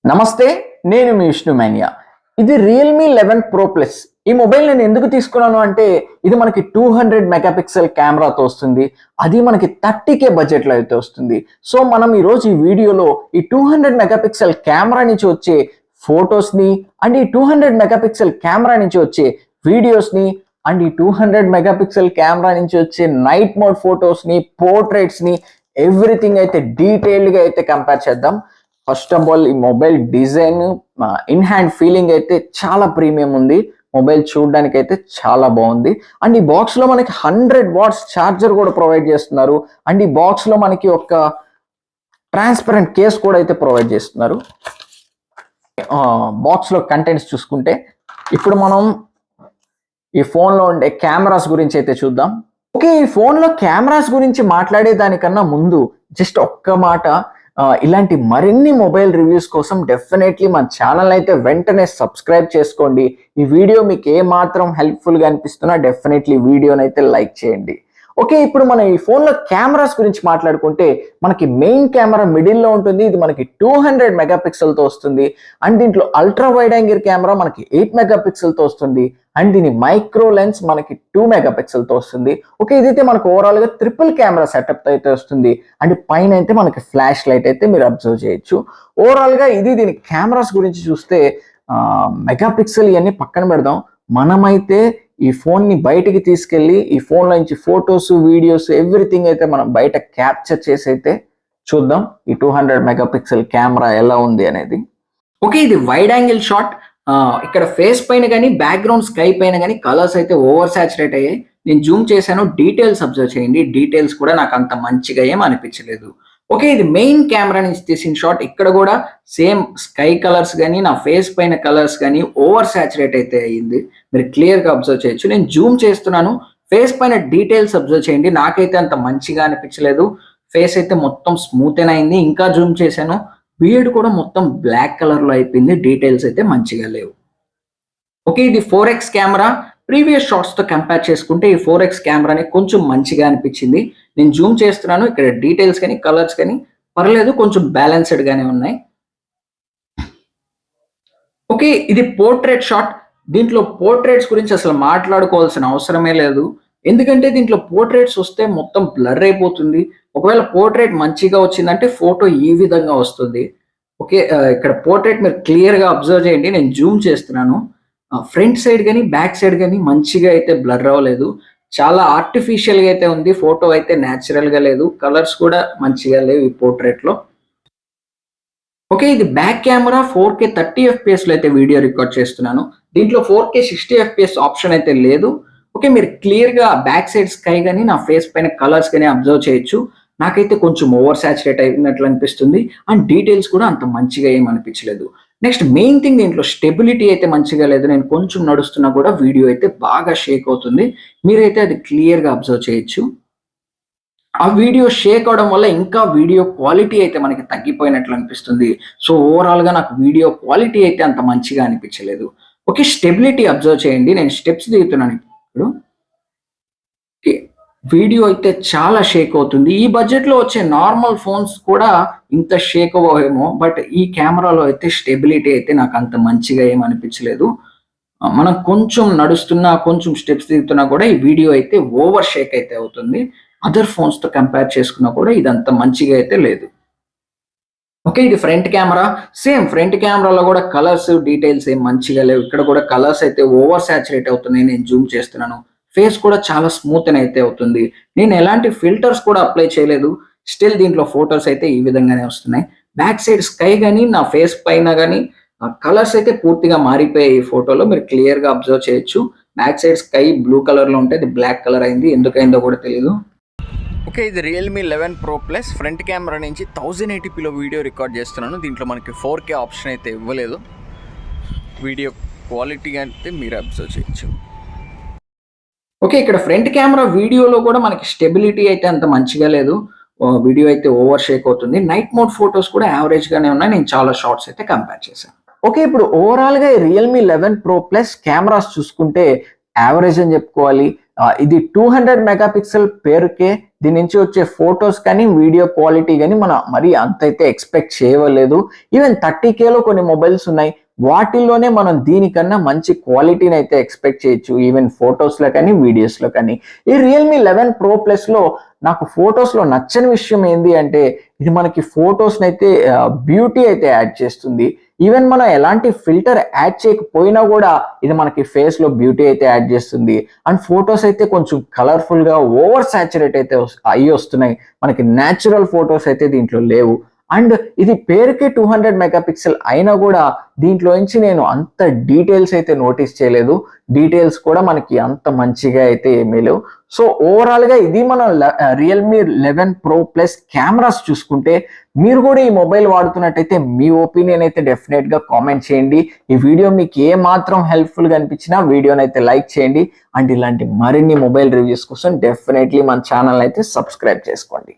నమస్తే, నేను మీ విష్ణు మానియా. ఇది రియల్మీ 11 ప్రో ప్లస్. ఈ మొబైల్ నేను ఎందుకు తీసుకున్నాను అంటే ఇది మనకి 200 మెగాపిక్సెల్ కెమెరాతో వస్తుంది. అది మనకి 30K బడ్జెట్లో అయితే వస్తుంది. సో మనం ఈరోజు ఈ వీడియోలో ఈ 200 మెగాపిక్సెల్ కెమెరా నుంచి వచ్చే ఫొటోస్ని అండ్ ఈ 200 మెగాపిక్సెల్ కెమెరా నుంచి వచ్చే వీడియోస్ని అండ్ ఈ 200 మెగాపిక్సెల్ కెమెరా నుంచి వచ్చే నైట్ మోడ్ ఫొటోస్ని, పోర్ట్రేట్స్ని ఎవ్రీథింగ్ అయితే డీటెయిల్డ్గా అయితే కంపేర్ చేద్దాం. ఫస్ట్ ఆఫ్ ఆల్ ఈ mobile design, in hand feeling అయితే చాలా ప్రీమియం ఉంది. మొబైల్ చూడడానికి అయితే చాలా బాగుంది. అండ్ ఈ బాక్స్ లో మనకి 100 వాట్స్ ఛార్జర్ కూడా ప్రొవైడ్ చేస్తున్నారు. అండ్ ఈ బాక్స్ లో మనకి ఒక ట్రాన్స్పరెంట్ కేస్ కూడా అయితే ప్రొవైడ్ చేస్తున్నారు. బాక్స్ లో కంటెంట్స్ చూసుకుంటే ఇప్పుడు మనం ఈ ఫోన్ లో ఉండే కెమెరాస్ గురించి అయితే చూద్దాం. ఓకే, ఈ ఫోన్ లో కెమెరాస్ గురించి మాట్లాడే దానికన్నా ముందు జస్ట్ ఒక్క మాట, ఇలాంటి మరిన్ని మొబైల్ రివ్యూస్ కోసం డెఫినెట్లీ మన ఛానల్ అయితే వెంటనే సబ్స్క్రైబ్ చేసుకోండి. ఈ వీడియో మీకు ఏ మాత్రం హెల్ప్ఫుల్గా అనిపిస్తున్నా డెఫినెట్లీ వీడియోని అయితే లైక్ చేయండి. ఓకే, ఇప్పుడు మనం ఈ ఫోన్లో కెమెరాస్ గురించి మాట్లాడుకుంటే మనకి మెయిన్ కెమెరా మిడిల్లో ఉంటుంది. ఇది మనకి 200 మెగాపిక్సెల్తో వస్తుంది. అండ్ దీంట్లో అల్ట్రా వైడ్ యాంగిల్ కెమెరా మనకి 8 మెగాపిక్సెల్తో వస్తుంది. అండ్ దీని మైక్రో లెన్స్ మనకి 2 మెగాపిక్సెల్తో వస్తుంది. ఓకే, ఇదైతే మనకు ఓవరాల్గా ట్రిపుల్ కెమెరా సెటప్ అయితే వస్తుంది. అండ్ పైన అయితే మనకి ఫ్లాష్ లైట్ అయితే మీరు అబ్జర్వ్ చేయొచ్చు. ఓవరాల్గా ఇది దీని కెమెరాస్ గురించి చూస్తే మెగాపిక్సెల్ ఇవన్నీ పక్కన పెడదాం. మనమైతే ఈ ఫోన్ని బయటికి తీసుకెళ్ళి ఈ ఫోన్లో నుంచి ఫొటోస్, వీడియోస్ ఎవ్రీథింగ్ అయితే మనం బయట క్యాప్చర్ చేసి అయితే చూద్దాం ఈ 200 మెగాపిక్సెల్ కెమెరా ఎలా ఉంది అనేది. ఓకే, ఇది వైడ్ యాంగిల్ షాట్. ఇక్కడ ఫేస్ పైన కానీ బ్యాక్గ్రౌండ్ స్కై పైన కానీ కలర్స్ అయితే ఓవర్ సాచురేట్ అయ్యాయి. నేను జూమ్ చేశాను, డీటెయిల్స్ అబ్జర్వ్ చేయండి. డీటెయిల్స్ కూడా నాకు అంత మంచిగా ఏం అనిపించలేదు. ఓకే, ఇది మెయిన్ కెమెరా నుంచి తీసిన షాట్. ఇక్కడ కూడా సేమ్ స్కై కలర్స్ కానీ నా ఫేస్ పైన కలర్స్ కానీ ఓవర్ సాచురేట్ అయితే అయ్యింది. మీరు క్లియర్గా అబ్జర్వ్ చేయొచ్చు. నేను జూమ్ చేస్తున్నాను, ఫేస్ పైన డీటెయిల్స్ అబ్జర్వ్ చేయండి. నాకైతే అంత మంచిగా అనిపించలేదు. ఫేస్ అయితే మొత్తం స్మూత్ అయింది. ఇంకా జూమ్ చేశాను, బియర్డ్ కూడా మొత్తం బ్లాక్ కలర్లో అయిపోయింది. డీటెయిల్స్ అయితే మంచిగా లేవు. ఓకే, ఇది 4x కెమెరా. ప్రీవియస్ షాట్స్తో కంపేర్ చేసుకుంటే ఈ 4x కెమెరాని కొంచెం మంచిగా అనిపించింది. నేను జూమ్ చేస్తున్నాను, ఇక్కడ డీటెయిల్స్ కానీ కలర్స్ కానీ పర్లేదు, కొంచెం బ్యాలెన్స్డ్గానే ఉన్నాయి. ఓకే, ఇది పోర్ట్రేట్ షాట్. దీంట్లో పోర్ట్రేట్స్ గురించి అసలు మాట్లాడుకోవాల్సిన అవసరమే లేదు. ఎందుకంటే దీంట్లో పోర్ట్రేట్స్ వస్తే మొత్తం బ్లర్ అయిపోతుంది. ఒకవేళ పోర్ట్రేట్ మంచిగా వచ్చిందంటే ఫోటో ఈ విధంగా వస్తుంది. ఓకే, ఇక్కడ పోర్ట్రేట్ మీరు క్లియర్గా అబ్జర్వ్ చేయండి. నేను జూమ్ చేస్తున్నాను, ఫ్రంట్ సైడ్ కానీ బ్యాక్ సైడ్ కానీ మంచిగా అయితే బ్లర్ అవ్వలేదు. చాలా ఆర్టిఫిషియల్గా అయితే ఉంది. ఫోటో అయితే న్యాచురల్గా లేదు. కలర్స్ కూడా మంచిగా లేవు ఈ పోర్ట్రేట్లో. ఓకే, ఇది బ్యాక్ కెమెరా. 4K 30 FPS అయితే వీడియో రికార్డ్ చేస్తున్నాను. దీంట్లో 4K 60 FPS ఆప్షన్ అయితే లేదు. ఓకే, మీరు క్లియర్గా బ్యాక్ సైడ్ స్కై కానీ నా ఫేస్ పైన కలర్స్ కానీ అబ్జర్వ్ చేయొచ్చు. నాకైతే కొంచెం ఓవర్ సాచురేట్ అయినట్లు అనిపిస్తుంది. అండ్ డీటెయిల్స్ కూడా అంత మంచిగా ఏం అనిపించలేదు. నెక్స్ట్ మెయిన్ థింగ్, దీంట్లో స్టెబిలిటీ అయితే మంచిగా లేదు. నేను కొంచెం నడుస్తున్నా కూడా వీడియో అయితే బాగా షేక్ అవుతుంది. మీరైతే అది క్లియర్గా అబ్జర్వ్ చేయొచ్చు. ఆ వీడియో షేక్ అవడం వల్ల ఇంకా వీడియో క్వాలిటీ అయితే మనకి తగ్గిపోయినట్లు అనిపిస్తుంది. సో ఓవరాల్గా నాకు వీడియో క్వాలిటీ అయితే అంత మంచిగా అనిపించలేదు. ఓకే, స్టెబిలిటీ అబ్జర్వ్ చేయండి. నేను స్టెప్స్ దిగుతున్నాను ఇప్పుడు. వీడియో అయితే చాలా షేక్ అవుతుంది. ఈ బడ్జెట్లో వచ్చే నార్మల్ ఫోన్స్ కూడా ఇంత షేక్ అవ్వేమో, బట్ ఈ కెమెరాలో అయితే స్టెబిలిటీ అయితే నాకు అంత మంచిగా ఏం అనిపించలేదు. మనం కొంచెం నడుస్తున్నా, కొంచెం స్టెప్స్ దిగుతున్నా కూడా ఈ వీడియో అయితే ఓవర్ షేక్ అయితే అవుతుంది. అదర్ ఫోన్స్తో కంపేర్ చేసుకున్నా కూడా ఇదంత మంచిగా అయితే లేదు. ఓకే, ఇది ఫ్రంట్ కెమెరా. సేమ్ ఫ్రంట్ కెమెరాలో కూడా కలర్స్, డీటెయిల్స్ ఏం మంచిగా లేవు. ఇక్కడ కూడా కలర్స్ అయితే ఓవర్ సాచురేట్ అవుతున్నాయి. నేను జూమ్ చేస్తున్నాను, ఫేస్ కూడా చాలా స్మూత్ అయితే అవుతుంది. నేను ఎలాంటి ఫిల్టర్స్ కూడా అప్లై చేయలేదు. స్టిల్ దీంట్లో ఫొటోస్ అయితే ఈ విధంగానే వస్తున్నాయి. బ్యాక్ సైడ్ స్కై కానీ నా ఫేస్ పైన కానీ కలర్స్ అయితే పూర్తిగా మారిపోయాయి. ఈ ఫోటోలో మీరు క్లియర్గా అబ్జర్వ్ చేయొచ్చు. బ్యాక్ సైడ్ స్కై బ్లూ కలర్లో ఉంటే అది బ్లాక్ కలర్ అయింది. ఎందుకైందో కూడా తెలియదు. ఓకే, ఇది Realme 11 pro plus. Front camera నుంచి 1080pలో వీడియో రికార్డ్ చేస్తున్నాను. దీంట్లో మనకి 4K ఆప్షన్ అయితే ఇవ్వలేదు. వీడియో క్వాలిటీ అయితే మీరు అబ్జర్వ్ చేయొచ్చు. ఓకే, ఇక్కడ ఫ్రంట్ కెమెరా వీడియోలో కూడా మనకి స్టెబిలిటీ అయితే అంత మంచిగా లేదు. వీడియో అయితే ఓవర్ షేక్ అవుతుంది. నైట్ మోడ్ ఫొటోస్ కూడా యావరేజ్గానే ఉన్నాయి. నేను చాలా షార్ట్స్ అయితే కంపేర్ చేశాను. ఓకే, ఇప్పుడు ఓవరాల్గా రియల్మీ 11 ప్రో ప్లస్ కెమెరాస్ చూసుకుంటే యావరేజ్ అని చెప్పుకోవాలి. ఇది 200 మెగాపిక్సెల్ పేరుకే దీని నుంచి వచ్చే ఫొటోస్ కానీ వీడియో క్వాలిటీ కానీ మనం మరి అంతైతే ఎక్స్పెక్ట్ చేయలేదు. ఈవెన్ 30Kలో కొన్ని మొబైల్స్ ఉన్నాయి, వాటిల్లోనే మనం దీనికన్నా మంచి క్వాలిటీని అయితే ఎక్స్పెక్ట్ చేయొచ్చు, ఈవెన్ ఫొటోస్లో కానీ వీడియోస్లో కానీ. ఈ రియల్మీ 11 Pro Plusలో నాకు ఫొటోస్లో నచ్చని విషయం ఏంటి అంటే ఇది మనకి ఫొటోస్ని అయితే బ్యూటీ అయితే యాడ్ చేస్తుంది. ఈవెన్ మనం ఎలాంటి ఫిల్టర్ యాడ్ చేయకపోయినా కూడా ఇది మనకి ఫేస్లో బ్యూటీ అయితే యాడ్ చేస్తుంది. అండ్ ఫొటోస్ అయితే కొంచెం కలర్ఫుల్గా ఓవర్ సాచురేట్ అయితే అయ్యి వస్తున్నాయి, మనకి న్యాచురల్ ఫొటోస్ అయితే దీంట్లో లేవు. అండ్ ఇది పేరుకి 200 MP అయినా కూడా దీంట్లో నుంచి నేను అంత డీటెయిల్స్ అయితే నోటీస్ చేయలేదు, డీటెయిల్స్ కూడా మనకి అంత మంచిగా అయితే ఏమీ లేవు. సో ఓవరాల్గా ఇది మన రియల్మీ 11 Pro Plus కెమెరాస్ చూసుకుంటే మీరు కూడా ఈ మొబైల్ వాడుతున్నట్టయితే మీ ఒపీనియన్ అయితే డెఫినెట్గా కామెంట్ చేయండి. ఈ వీడియో మీకు ఏ మాత్రం హెల్ప్ఫుల్గా అనిపించినా వీడియోని అయితే లైక్ చేయండి. అండ్ ఇలాంటి మరిన్ని మొబైల్ రివ్యూస్ కోసం డెఫినెట్లీ మన ఛానల్ అయితే సబ్స్క్రైబ్ చేసుకోండి.